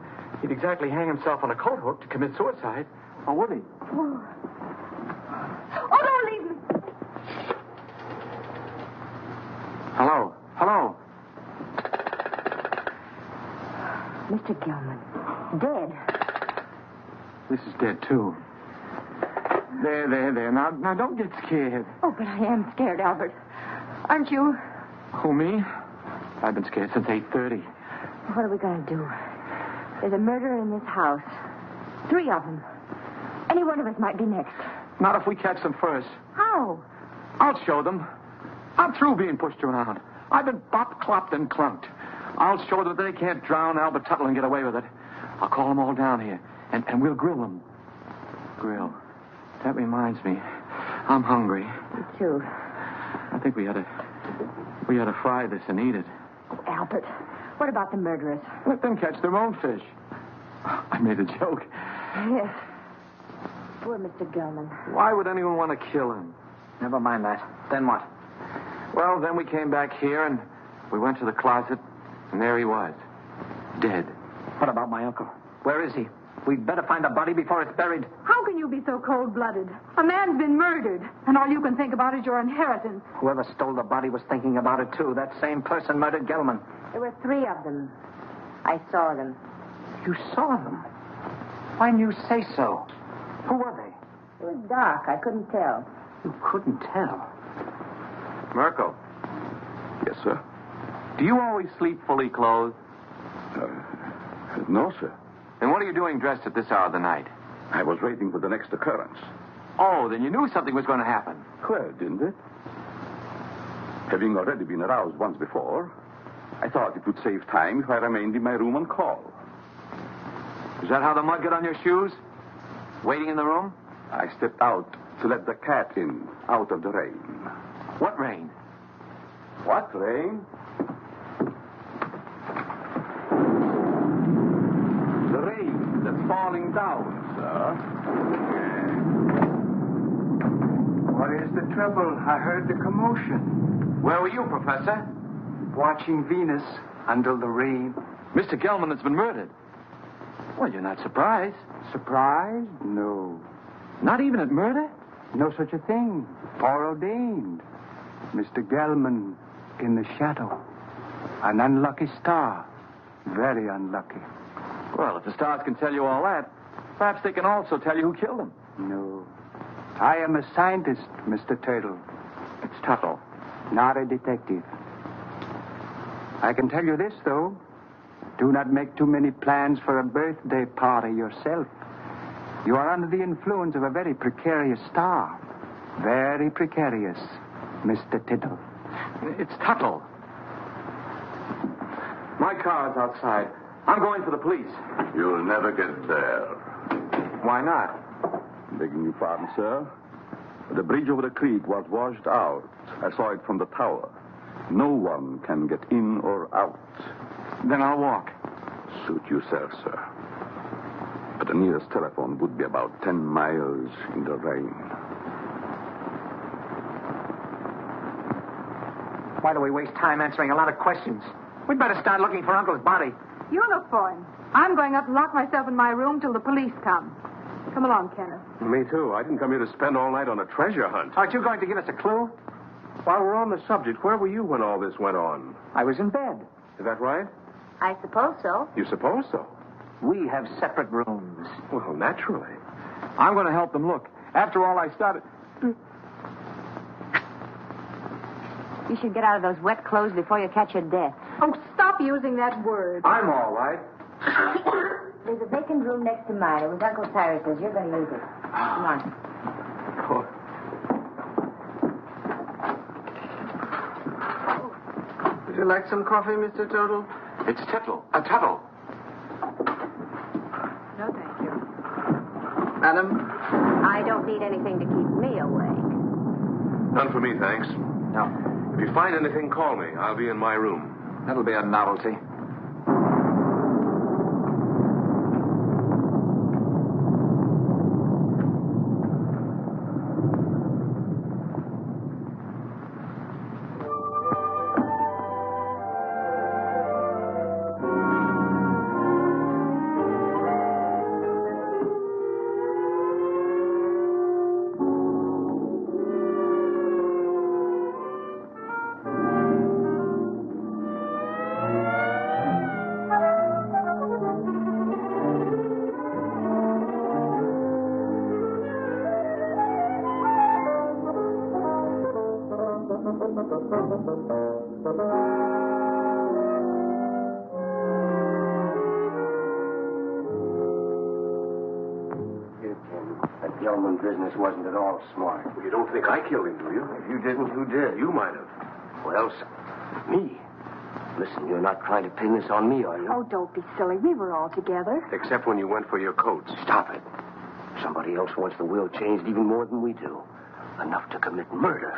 exactly hang himself on a coat hook to commit suicide. Or would he? Oh, don't leave me. Hello? Mr. Gelman. Dead. This is dead, too. There. Now, don't get scared. Oh, but I am scared, Albert. Aren't you? Who, me? I've been scared since 8:30. What are we going to do? There's a murderer in this house. 3 of them. Any one of us might be next. Not if we catch them first. How? I'll show them. I'm through being pushed around. I've been bopped, clopped, and clunked. I'll show them that they can't drown Albert Tuttle and get away with it. I'll call them all down here, and we'll grill them. Grill. That reminds me. I'm hungry. Me too. I think we ought to fry this and eat it. Oh, Albert, what about the murderers? Let them catch their own fish. I made a joke. Yes. Poor Mr. Gelman. Why would anyone want to kill him? Never mind that. Then what? Well, then we came back here and we went to the closet, and there he was. Dead. What about my uncle? Where is he? We'd better find the body before it's buried. How can you be so cold-blooded? A man's been murdered, and all you can think about is your inheritance. Whoever stole the body was thinking about it, too. That same person murdered Gelman. There were 3 of them. I saw them. You saw them? Why didn't you say so? Who were they? It was dark. I couldn't tell. You couldn't tell? Merkel, Yes, sir. do you always sleep fully clothed? No, sir. And what are you doing dressed at this hour of the night? I was waiting for the next occurrence. Oh, then you knew something was going to happen. Well, didn't it? Having already been aroused once before, I thought it would save time if I remained in my room on call. Is that how the mud got on your shoes? Waiting in the room? I stepped out to let the cat in, out of the rain. What rain? What rain? The rain that's falling down, sir. What is the trouble? I heard the commotion. Where were you, Professor? Watching Venus under the rain. Mr. Gelman has been murdered. Well, you're not surprised. Surprised? No. Not even at murder? No such a thing. Foreordained. Mr. Gelman in the shadow. An unlucky star. Very unlucky. Well, if the stars can tell you all that, perhaps they can also tell you who killed him. No. I am a scientist, Mr. Tuttle. It's Tuttle. Not a detective. I can tell you this, though. Do not make too many plans for a birthday party yourself. You are under the influence of a very precarious star. Very precarious, Mr. Tuttle. It's Tuttle. My car's outside. I'm going for the police. You'll never get there. Why not? Begging your pardon, sir. The bridge over the creek was washed out. I saw it from the tower. No one can get in or out. Then I'll walk. Suit yourself, sir. But the nearest telephone would be about 10 miles in the rain. Why do we waste time answering a lot of questions? We'd better start looking for Uncle's body. You look for him. I'm going up and lock myself in my room till the police come. Come along, Kenneth. Me too. I didn't come here to spend all night on a treasure hunt. Aren't you going to give us a clue? While we're on the subject, where were you when all this went on? I was in bed. Is that right? I suppose so. You suppose so? We have separate rooms. Well, naturally. I'm going to help them look. After all, I started... You should get out of those wet clothes before you catch your death. Oh, stop using that word. I'm all right. There's a vacant room next to mine. It was Uncle Cyrus's. You're going to use it. Come on. Would you like some coffee, Mr. Tuttle? It's Tuttle. Tuttle. No, thank you. Madam? I don't need anything to keep me awake. None for me, thanks. No. If you find anything, call me. I'll be in my room. That'll be a novelty. That Gelman business wasn't at all smart. You don't think I killed him, do you? If you didn't, who did? You might have. What else? Me. Listen, you're not trying to pin this on me, are you? Oh, don't be silly. We were all together. Except when you went for your coats. Stop it. Somebody else wants the will changed even more than we do. Enough to commit murder.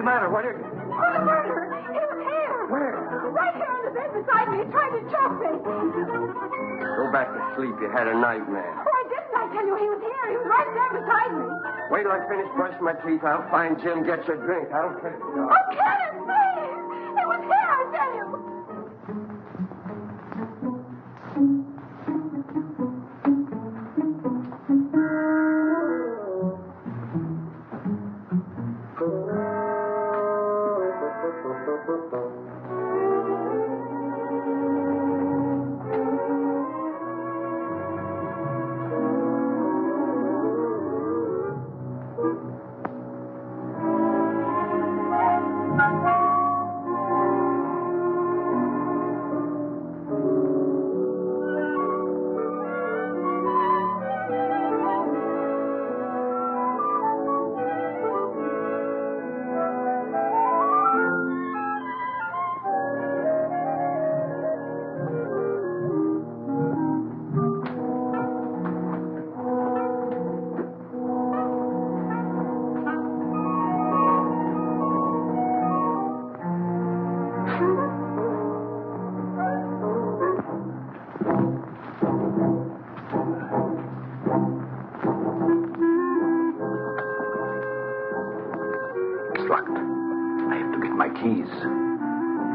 the matter? What is it? Oh, the murderer! He was here! Where? Right here in the bed beside me. He tried to choke me. Go back to sleep. You had a nightmare. Oh, I didn't. I tell you, he was here. He was right there beside me. Wait till I finish brushing my teeth. I'll find Jim. Get your drink. I'll finish. Oh, Kenneth, please! He was here, I tell you.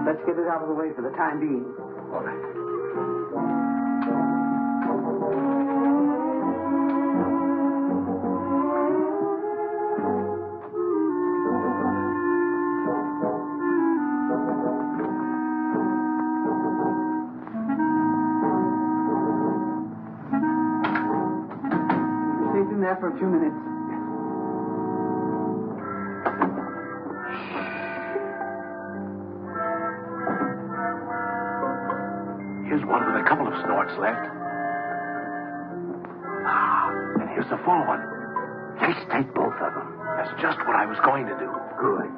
Let's get it out of the way for the time being. All right. Stay in there for a few minutes. Here's one with a couple of snorts left. Ah, and here's the full one. Let's take both of them. That's just what I was going to do. Good.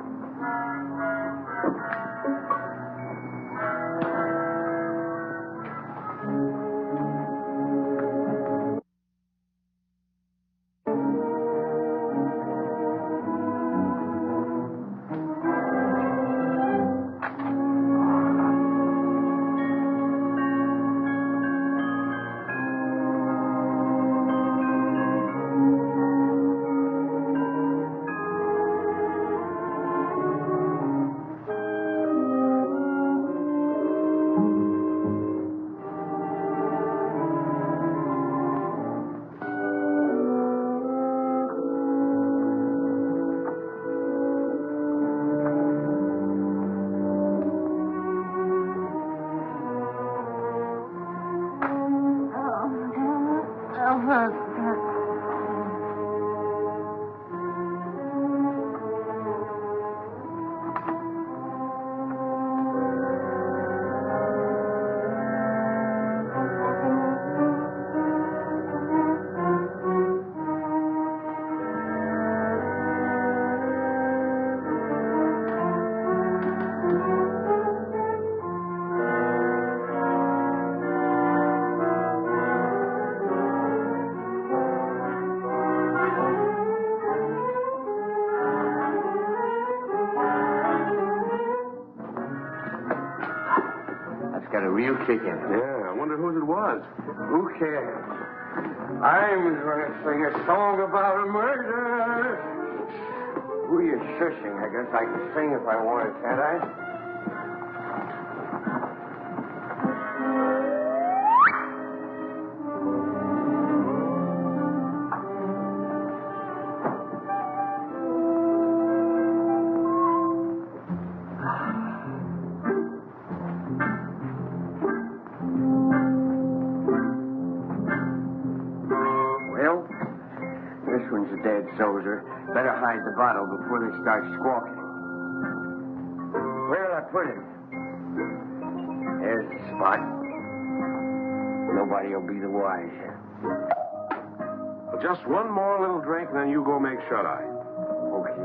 Got a real kick in it. Yeah, I wonder whose it was. Who cares? I'm going to sing a song about a murder. Who are you shushing? I guess I can sing if I wanted, can't I? Soldier. Better hide the bottle before they start squawking. Where'll I put it? There's the spot. Nobody will be the wiser. Well, just one more little drink, and then you go make shut-eye. Okay.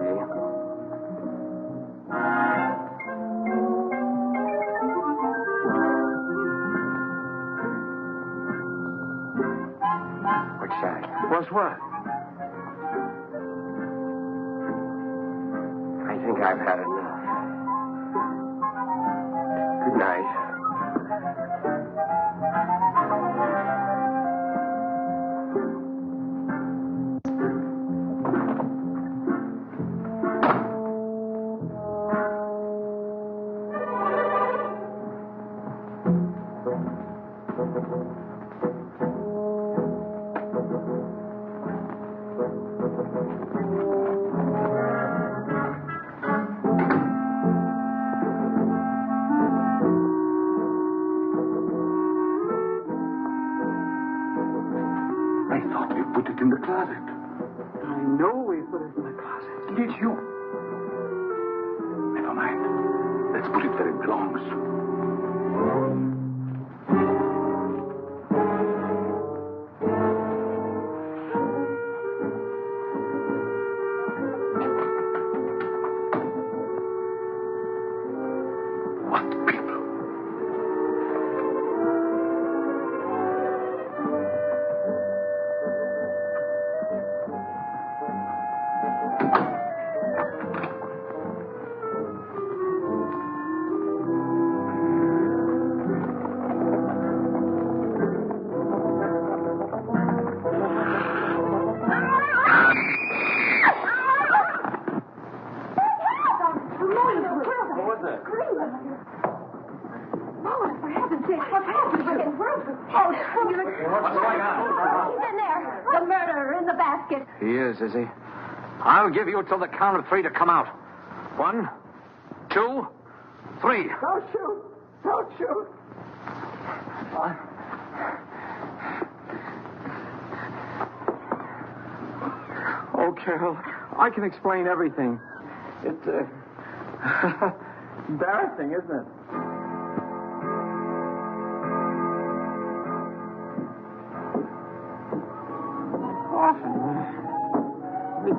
What's that? What's what? I think I've had enough. Good night. Put it in the closet. I know we put it in the closet. Did you? Never mind. Let's put it where it belongs. What people? He is he? I'll give you till the count of 3 to come out. 1, 2, 3. Don't shoot! Don't shoot! Oh, Carol, I can explain everything. It's embarrassing, isn't it?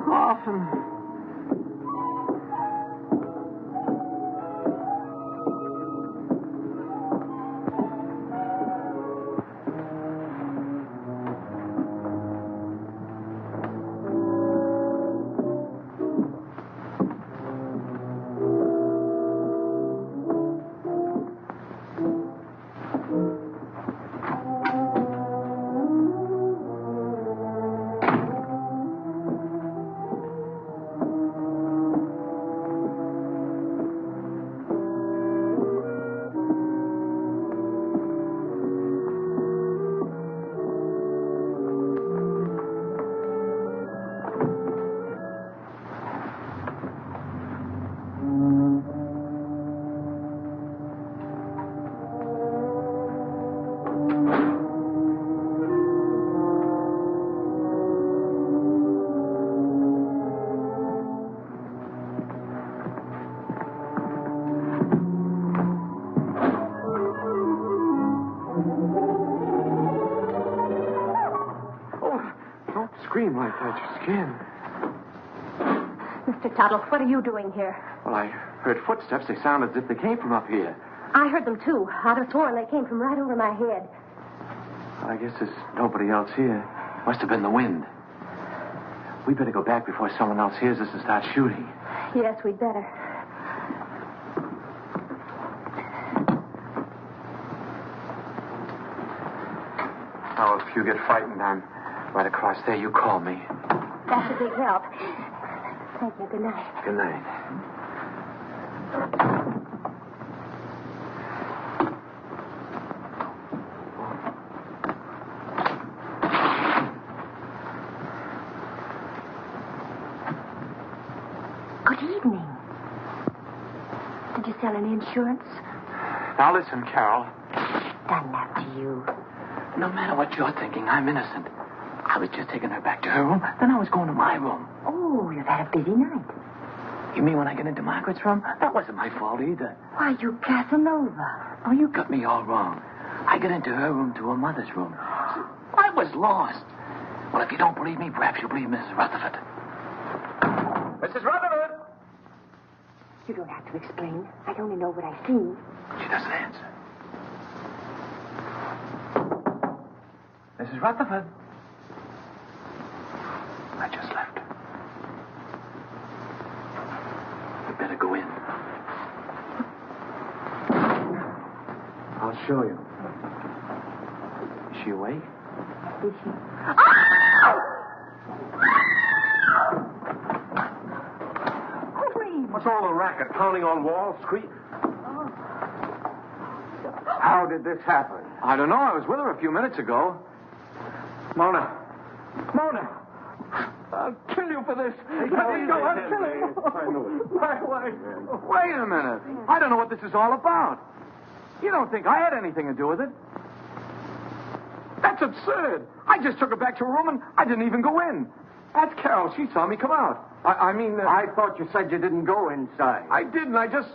Often. Scream like that, your skin. Mr. Tuttle, what are you doing here? Well, I heard footsteps. They sounded as if they came from up here. I heard them, too. I'd have sworn they came from right over my head. Well, I guess there's nobody else here. Must have been the wind. We better go back before someone else hears us and starts shooting. Yes, we'd better. Now, if you get frightened, I'm right across there. You call me. That's a big help. Thank you. Good night. Good night. Good evening. Did you sell any insurance? Now, listen, Carol. Done that to you. No matter what you're thinking, I'm innocent. I was just taking her back to her room, then I was going to my room. Oh, you've had a busy night. You mean when I get into Margaret's room? That wasn't my fault either. Why, you Casanova. Oh, you got me all wrong. I got into her room to her mother's room. I was lost. Well, if you don't believe me, perhaps you'll believe Mrs. Rutherford. Mrs. Rutherford! You don't have to explain. I only know what I've seen. She doesn't answer. Mrs. Rutherford. I just left her. We better better go in. I'll show you. Is she awake? Is she? What's all the racket? Pounding on walls, scream. How did this happen? I don't know. I was with her a few minutes ago. Mona! I'll kill you for this. Let me go. I'll kill you. I know it. My wife. Wait a minute. I don't know what this is all about. You don't think I had anything to do with it? That's absurd. I just took her back to her room and I didn't even go in. That's Carol. She saw me come out. I thought you said you didn't go inside. I didn't. I just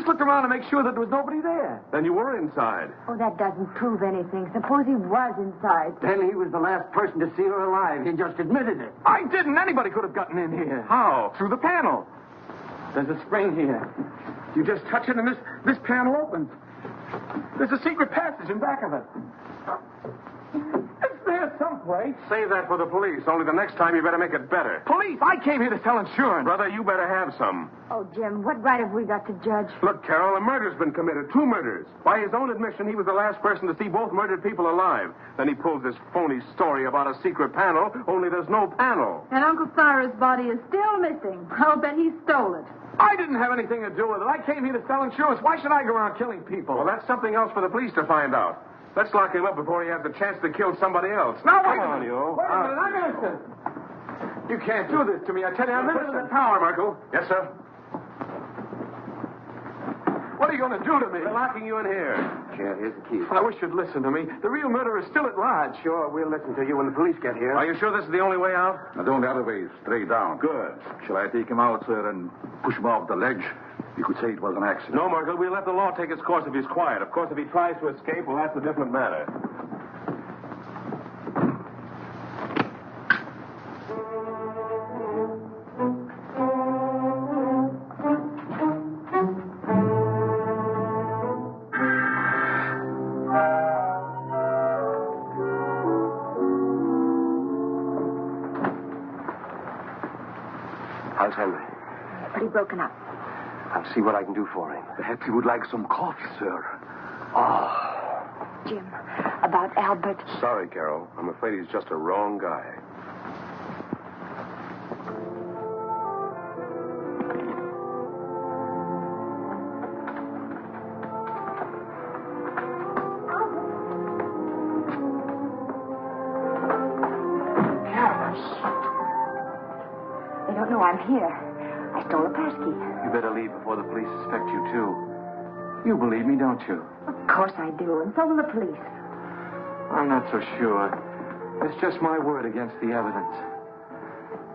looked around to make sure that there was nobody there. Then you were inside. Oh, that doesn't prove anything. Suppose he was inside. Then he was the last person to see her alive. He just admitted it. I didn't. Anybody could have gotten in here. How? Through the panel. There's a spring here. You just touch it and this panel opens. There's a secret passage in back of it. It's there someplace. Save that for the police. Only the next time you better make it better. Police? I came here to sell insurance. Brother, you better have some. Oh, Jim, what right have we got to judge? Look, Carol, a murder's been committed. 2 murders. By his own admission, he was the last person to see both murdered people alive. Then he pulls this phony story about a secret panel, only there's no panel. And Uncle Cyrus' body is still missing. I'll bet he stole it. I didn't have anything to do with it. I came here to sell insurance. Why should I go around killing people? Well, that's something else for the police to find out. Let's lock him up before he has the chance to kill somebody else. Now, Come wait a on, minute. you. Wait a minute. I'm innocent. You can't do this to me. I tell you, I'm Put it in innocent. the tower, Merkel. Yes, sir. What are you going to do to me? We're locking you in here. Yeah, here's the key. I wish you'd listen to me. The real murderer is still at large. Sure, we'll listen to you when the police get here. Are you sure this is the only way out? Now, the only other way is straight down. Good. Shall I take him out, sir, and push him off the ledge? You could say it was an accident. No, Merkel, we'll let the law take its course if he's quiet. Of course, if he tries to escape, well, that's a different matter. How's Henry? Pretty broken up. I'll see what I can do for him. Perhaps he would like some coffee, sir. Oh. Jim, about Albert. Sorry, Carol. I'm afraid he's just a wrong guy. They don't know I'm here. I stole a passkey. You better leave before the police suspect you, too. You believe me, don't you? Of course I do, and so will the police. I'm not so sure. It's just my word against the evidence.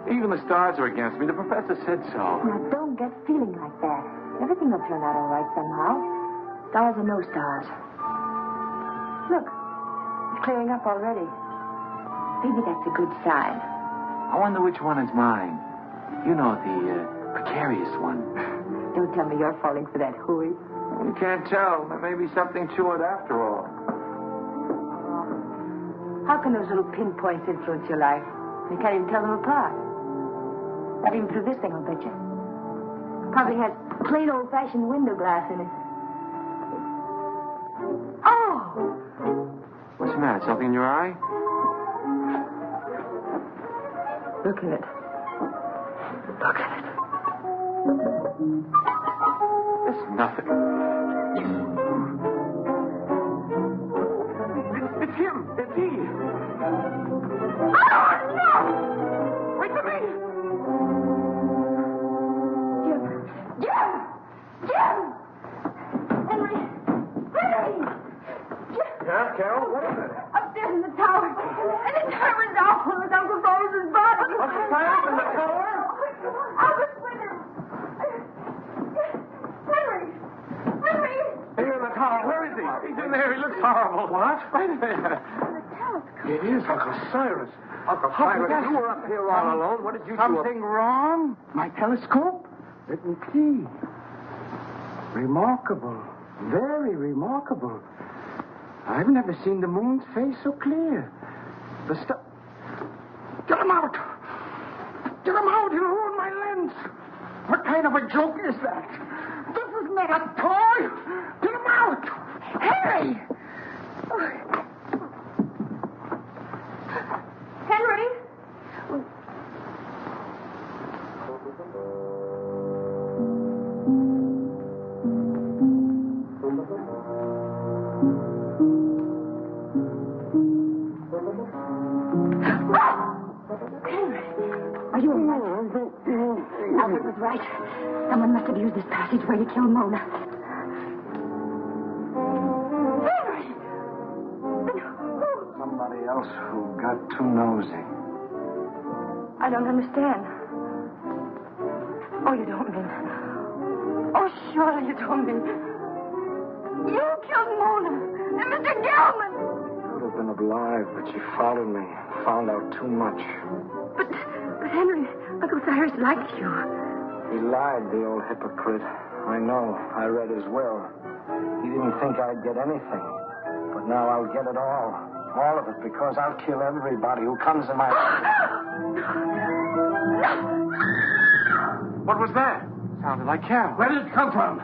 Even the stars are against me. The professor said so. Now, don't get feeling like that. Everything will turn out all right somehow. Stars or no stars. Look, it's clearing up already. Maybe that's a good sign. I wonder which one is mine. You know, the precarious one. Don't tell me you're falling for that hooey. You can't tell. There may be something to it after all. How can those little pinpoints influence your life? You can't even tell them apart. Not even through this thing, I'll bet you. Probably has plain old-fashioned window glass in it. Oh! What's the matter? Something in your eye? Look at it. Look at it. It's nothing. It's him. It's he. Oh, no! Wait for me! Jim! Henry! Yeah, Carol? What is it? Upstairs in the tower. And it's Herman's awful with Uncle Boris's body. Uncle Cyrus in the tower? Albert's with him. Henry! Here in the tower. Where is he? He's in there. He looks horrible. What? Right there. It is Uncle Cyrus. Uncle Cyrus, you were up here all alone. What did you do? Something wrong? My telescope? Let me see. Remarkable. Very remarkable. I've never seen the moon's face so clear. The star... Get him out! Get him out! He'll ruin my lens! What kind of a joke is that? This is not a toy. Get him out. Henry! Henry? Are you all right? Albert was right. Someone must have used this passageway to kill Mona. Henry! Somebody else who got too nosy. I don't understand. Oh, you don't mean... Oh, surely you don't mean... You killed Mona and Mr. Gelman! Could have been alive, but she followed me. Found out too much. But Henry, Uncle Cyrus likes you. He lied, the old hypocrite. I know. I read his will. He didn't think I'd get anything. But now I'll get it all. All of it, because I'll kill everybody who comes in my... What was that? Sounded like Carol. Where did it come from?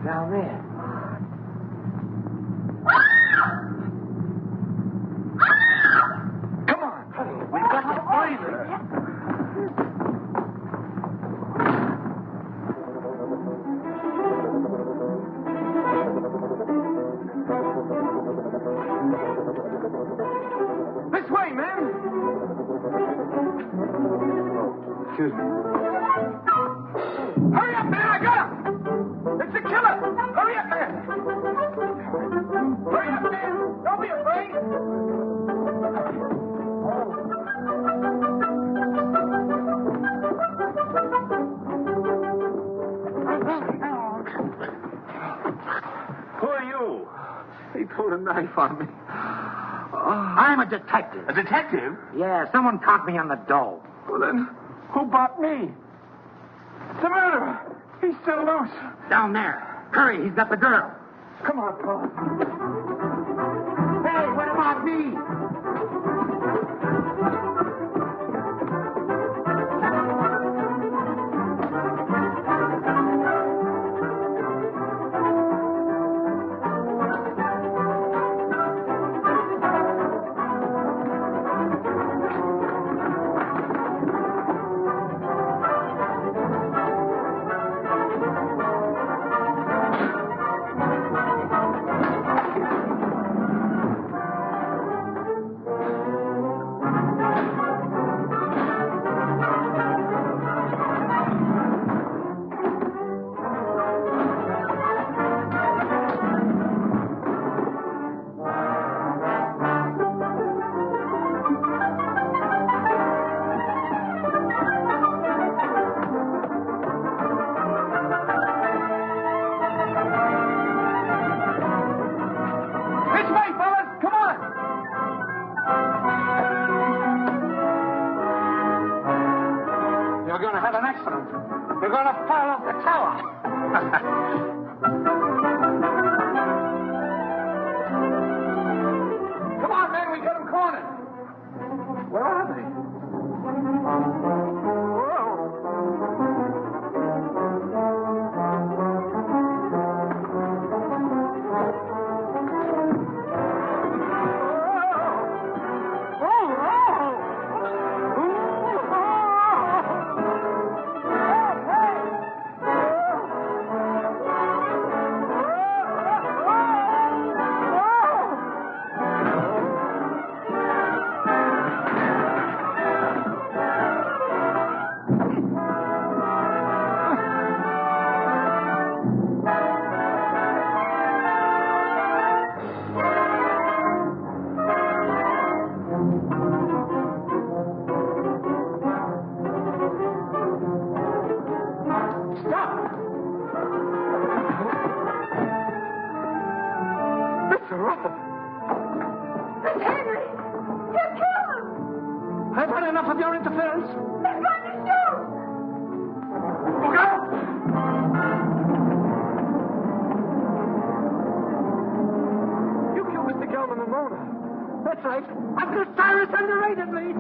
Down there. Come on. We've got to find her. This way, man. Excuse me. Hurry up, man. I got him. It's the killer. Hurry up, man. Hurry up, man. Don't be afraid. Who are you? He pulled a knife on me. I'm a detective. A detective? Yeah, someone caught me on the dole. Well, then, who bought me? The murderer. He's still loose. Down there. Hurry, he's got the girl. Come on, Paul. Hey, what about me? You're going to fall off the tower. Come on, man, we got him cornered. Where are they? Rutherford. It's Henry. You killed him. I've had enough of your interference. They're going to shoot. Look out! You killed Mr. Gelman and Mona. That's right. Uncle Cyrus underrated me.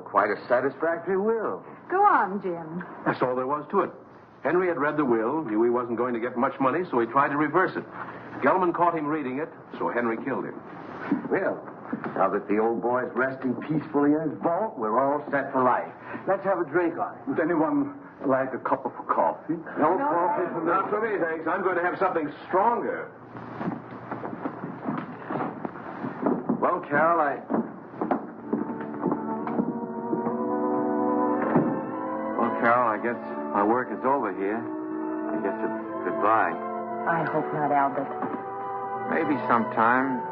Quite a satisfactory will. Go on, Jim. That's all there was to it. Henry had read the will, knew he wasn't going to get much money, so he tried to reverse it. Gelman caught him reading it, so Henry killed him. Well, now that the old boy's resting peacefully in his vault, we're all set for life. Let's have a drink on it. Would anyone like a cup of coffee? No coffee for me. Not for me, thanks. I'm going to have something stronger. Well, Carol, Carol, I guess my work is over here. I guess it's goodbye. I hope not, Albert. Maybe sometime,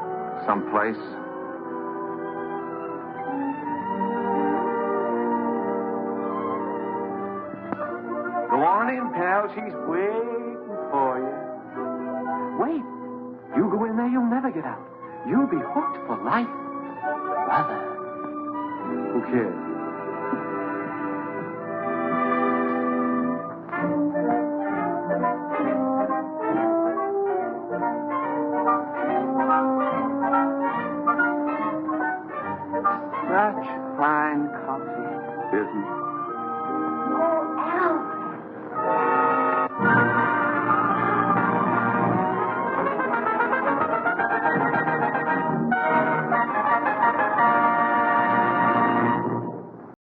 someplace. Go on in, pal. She's waiting for you. Wait. You go in there, you'll never get out. You'll be hooked for life. Brother. Who cares? Such fine coffee. Isn't Oh, Al.